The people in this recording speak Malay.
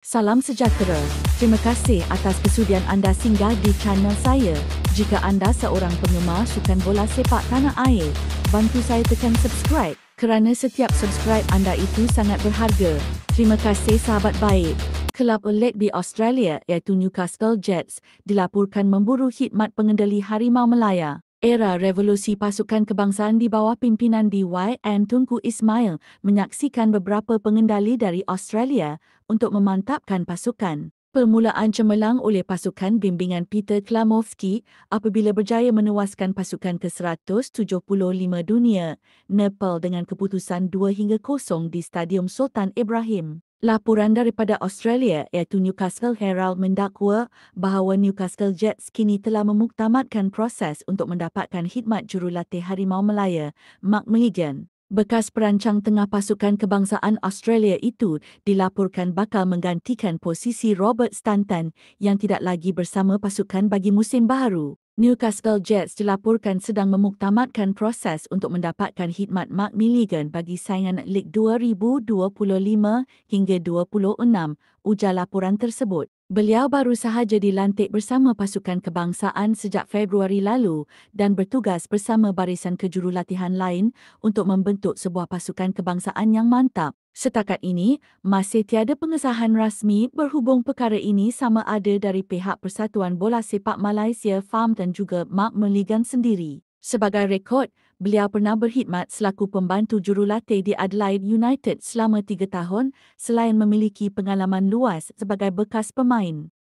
Salam sejahtera. Terima kasih atas kesudian anda singgah di channel saya. Jika anda seorang penggemar sukan bola sepak tanah air, bantu saya tekan subscribe kerana setiap subscribe anda itu sangat berharga. Terima kasih sahabat baik. Kelab elit di Australia iaitu Newcastle Jets dilaporkan memburu khidmat pengendali Harimau Melaya. Era revolusi pasukan kebangsaan di bawah pimpinan DYN Tunku Ismail menyaksikan beberapa pengendali dari Australia untuk memantapkan pasukan. Permulaan cemerlang oleh pasukan bimbingan Peter Klamovski apabila berjaya menewaskan pasukan ke-175 dunia, Nepal dengan keputusan 2-0 di Stadium Sultan Ibrahim. Laporan daripada Australia iaitu Newcastle Herald mendakwa bahawa Newcastle Jets kini telah memuktamadkan proses untuk mendapatkan khidmat jurulatih Harimau Melaya, Mark Milligan. Bekas perancang tengah pasukan kebangsaan Australia itu dilaporkan bakal menggantikan posisi Robert Stanton yang tidak lagi bersama pasukan bagi musim baru. Newcastle Jets dilaporkan sedang memuktamadkan proses untuk mendapatkan khidmat Mark Milligan bagi saingan Lig 2025 hingga 26, ujar laporan tersebut. Beliau baru sahaja dilantik bersama pasukan kebangsaan sejak Februari lalu dan bertugas bersama barisan kejurulatihan lain untuk membentuk sebuah pasukan kebangsaan yang mantap. Setakat ini, masih tiada pengesahan rasmi berhubung perkara ini sama ada dari pihak Persatuan Bola Sepak Malaysia FAM dan juga Mark Milligan sendiri. Sebagai rekod, beliau pernah berkhidmat selaku pembantu jurulatih di Adelaide United selama 3 tahun selain memiliki pengalaman luas sebagai bekas pemain.